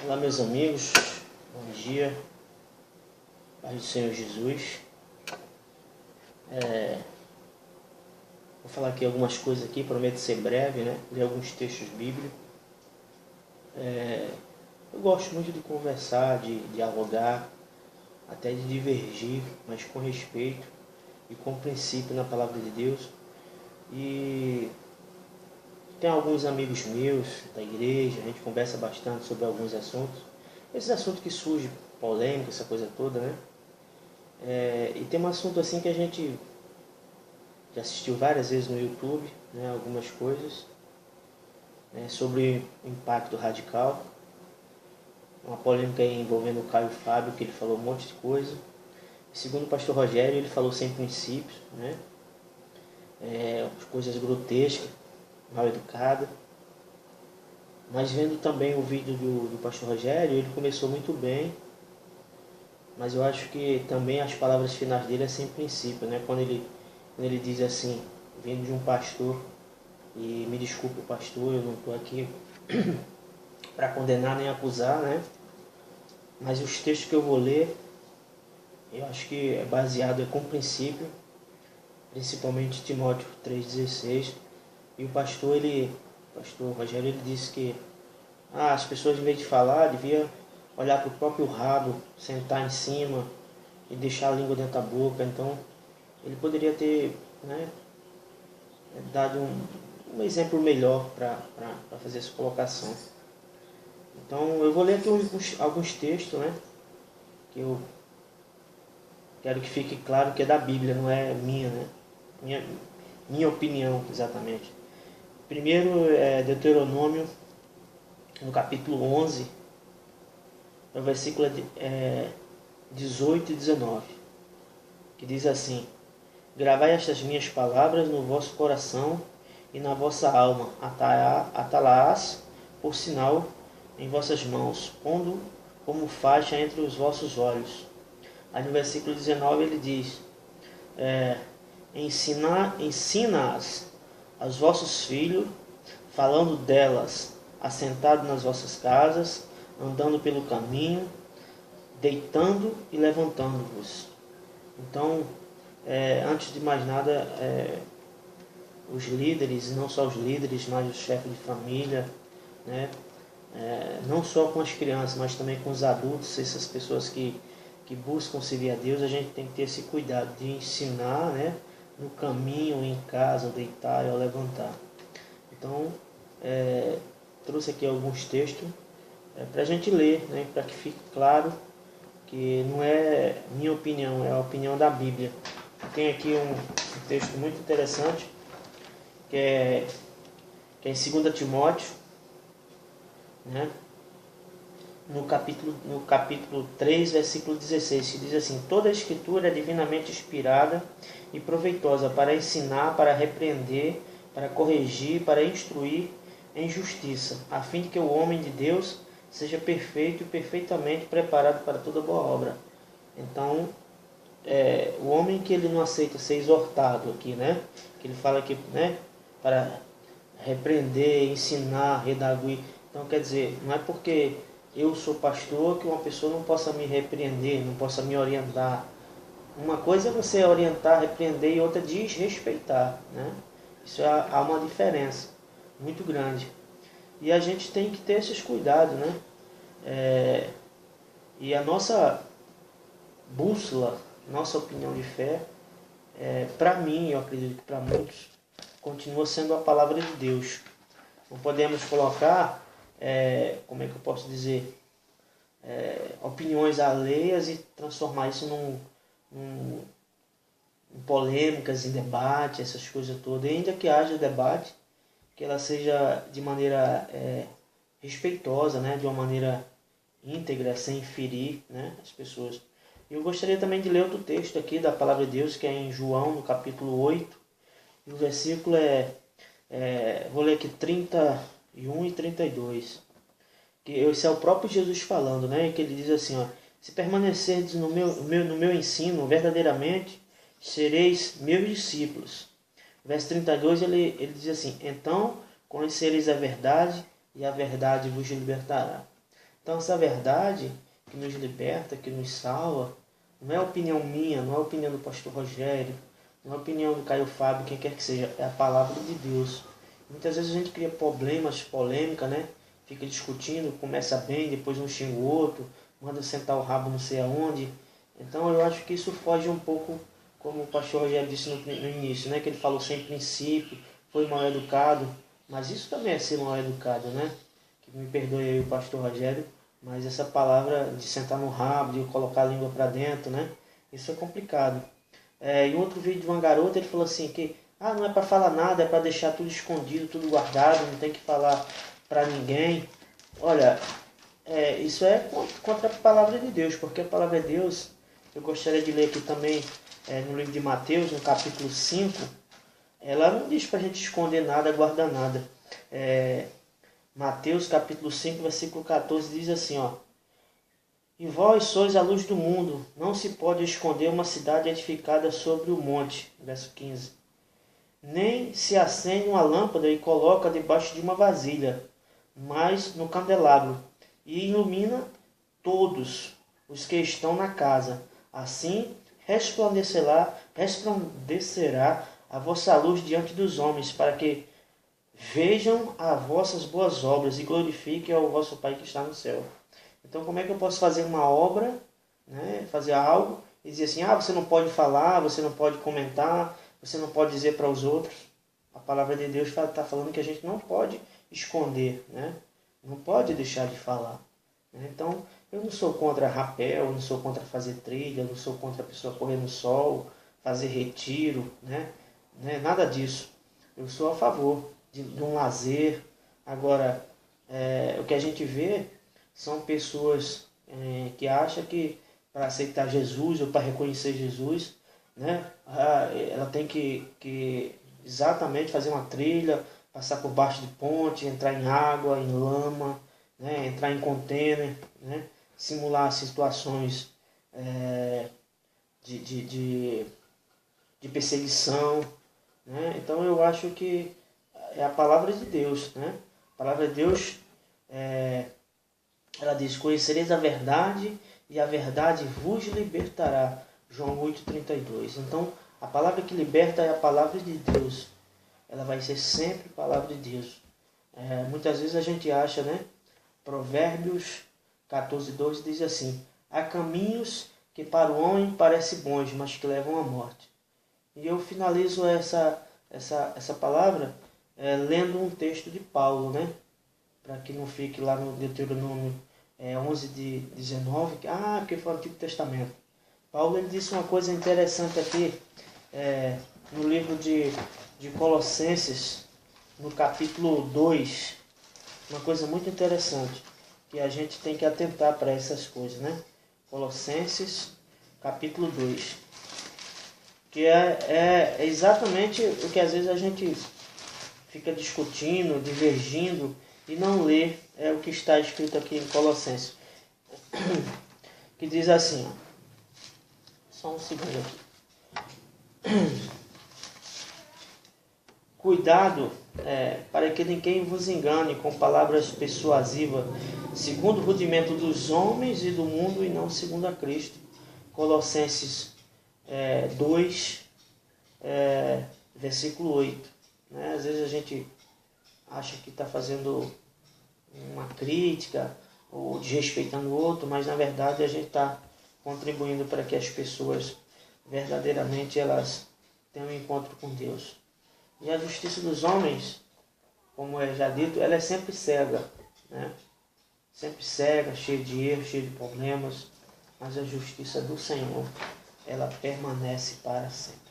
Olá, meus amigos, bom dia, paz do Senhor Jesus. Vou falar aqui algumas coisas aqui, prometo ser breve, né? Ler alguns textos bíblicos. Eu gosto muito de conversar, de dialogar, até de divergir, mas com respeito e com princípio na palavra de Deus. E tem alguns amigos meus da igreja, a gente conversa bastante sobre alguns assuntos. Esses assuntos que surgem, polêmica, essa coisa toda, né? E tem um assunto assim que a gente já assistiu várias vezes no YouTube, né? Algumas coisas, né? Sobre o impacto radical. Uma polêmica envolvendo o Caio Fábio, que ele falou um monte de coisa. Segundo o pastor Rogério, ele falou sem princípios, né? Coisas grotescas, mal educadas. Mas vendo também o vídeo do pastor Rogério, ele começou muito bem, mas eu acho que também as palavras finais dele é sem princípio, né? Quando ele diz assim, vindo de um pastor, e me desculpe pastor, eu não estou aqui para condenar nem acusar, né? Mas os textos que eu vou ler, eu acho que é baseado com princípio, principalmente Timóteo 3,16, e o pastor Rogério, ele disse que as pessoas, em vez de falar, devia olhar para o próprio rabo, sentar em cima e deixar a língua dentro da boca. Então, ele poderia ter, né, dado um exemplo melhor para fazer essa colocação. Então, eu vou ler aqui alguns textos, né, que eu quero que fique claro que é da Bíblia, não é minha, né, minha opinião, exatamente. Primeiro é Deuteronômio, no capítulo 11, no versículo 18 e 19, que diz assim: Gravai estas minhas palavras no vosso coração e na vossa alma, atalás por sinal em vossas mãos, pondo como faixa entre os vossos olhos. Aí no versículo 19 ele diz: ensina-as aos vossos filhos, falando delas assentado nas vossas casas, andando pelo caminho, deitando e levantando-vos. Então, antes de mais nada, os líderes, não só os líderes, mas os chefes de família, né? Não só com as crianças, mas também com os adultos, essas pessoas que buscam servir a Deus, a gente tem que ter esse cuidado de ensinar, né? No caminho, em casa, ao deitar e ao levantar. Então, trouxe aqui alguns textos para a gente ler, né, para que fique claro que não é minha opinião, é a opinião da Bíblia. Tem aqui um texto muito interessante, que é em 2 Timóteo, né, no capítulo 3, versículo 16, que diz assim: Toda a Escritura é divinamente inspirada e proveitosa para ensinar, para repreender, para corrigir, para instruir em justiça, a fim de que o homem de Deus seja perfeito e perfeitamente preparado para toda boa obra. Então, o homem que ele não aceita ser exortado aqui, né? Que ele fala aqui, né? Para repreender, ensinar, redarguir. Então, quer dizer, não é porque eu sou pastor que uma pessoa não possa me repreender, não possa me orientar. Uma coisa é você orientar, repreender, e outra é desrespeitar, né? Isso há uma diferença muito grande. E a gente tem que ter esses cuidados, né? E a nossa bússola, nossa opinião de fé, para mim, eu acredito que para muitos, continua sendo a palavra de Deus. Não podemos colocar, como é que eu posso dizer, opiniões alheias e transformar isso em polêmicas, em debate, essas coisas todas. E ainda que haja debate, que ela seja de maneira respeitosa, né? De uma maneira íntegra, sem ferir, né? As pessoas. Eu gostaria também de ler outro texto aqui da Palavra de Deus, que é em João, no capítulo 8, e o versículo vou ler aqui 31 e 32. Que esse é o próprio Jesus falando, né? Que ele diz assim, ó: Se permanecerdes no meu ensino, verdadeiramente sereis meus discípulos. Verso 32, ele diz assim: Então conhecereis a verdade, e a verdade vos libertará. Então essa verdade que nos liberta, que nos salva, não é a opinião minha, não é a opinião do pastor Rogério, não é a opinião do Caio Fábio, quem quer que seja, é a palavra de Deus. Muitas vezes a gente cria problemas, polêmica, né? Fica discutindo, começa bem, depois um xinga o outro, manda sentar o rabo não sei aonde. Então eu acho que isso foge um pouco, como o pastor Rogério disse no início, né? Que ele falou sem princípio, foi mal educado, mas isso também é ser mal educado, né? Que me perdoe aí o pastor Rogério, mas essa palavra de sentar no rabo, de colocar a língua para dentro, né? Isso é complicado. Em outro vídeo de uma garota, ele falou assim que não é para falar nada, é para deixar tudo escondido, tudo guardado, não tem que falar para ninguém. Olha, isso é contra a palavra de Deus, porque a palavra de Deus, eu gostaria de ler aqui também no livro de Mateus, no capítulo 5, ela não diz para a gente esconder nada, guardar nada. Mateus capítulo 5, versículo 14 diz assim, ó: E vós sois a luz do mundo, não se pode esconder uma cidade edificada sobre o monte. Verso 15. Nem se acende uma lâmpada e coloca debaixo de uma vasilha, mas no candelabro, e ilumina todos os que estão na casa. Assim resplandecerá a vossa luz diante dos homens, para que vejam as vossas boas obras e glorifiquem ao vosso Pai que está no céu. Então, como é que eu posso fazer uma obra, né, fazer algo, e dizer assim, você não pode falar, você não pode comentar, você não pode dizer para os outros? A palavra de Deus está falando que a gente não pode esconder, né? Não pode deixar de falar. Né? Então, eu não sou contra rapel, eu não sou contra fazer trilha, eu não sou contra a pessoa correr no sol, fazer retiro, né? Nada disso. Eu sou a favor de um lazer. Agora, o que a gente vê são pessoas que acham que para aceitar Jesus ou para reconhecer Jesus, né, ela tem que exatamente fazer uma trilha, passar por baixo de ponte, entrar em água, em lama, né, entrar em container, né, simular situações de perseguição. Né? Então eu acho que é a palavra de Deus. Né? A palavra de Deus, ela diz, conhecereis a verdade e a verdade vos libertará. João 8,32. Então, a palavra que liberta é a palavra de Deus. Ela vai ser sempre a palavra de Deus. Muitas vezes a gente acha, né? Provérbios 14,12 diz assim, há caminhos que para o homem parecem bons, mas que levam à morte. E eu finalizo essa palavra lendo um texto de Paulo, né? Para que não fique lá no Deuteronômio 11:19, porque foi o Antigo Testamento. Paulo ele disse uma coisa interessante aqui no livro de Colossenses, no capítulo 2, uma coisa muito interessante, que a gente tem que atentar para essas coisas, né? Colossenses, capítulo 2, que é exatamente o que às vezes a gente fica discutindo, divergindo, e não lê o que está escrito aqui em Colossenses, que diz assim, só um segundo aqui. Cuidado para que ninguém vos engane com palavras persuasivas, segundo o rudimento dos homens e do mundo, e não segundo a Cristo. Colossenses 2, versículo 8. Né? Às vezes a gente acha que está fazendo uma crítica ou desrespeitando o outro, mas na verdade a gente está contribuindo para que as pessoas verdadeiramente elas tenham um encontro com Deus. E a justiça dos homens, como é já dito, ela é sempre cega, né? Sempre cega, cheia de erros, cheia de problemas, mas a justiça do Senhor, ela permanece para sempre.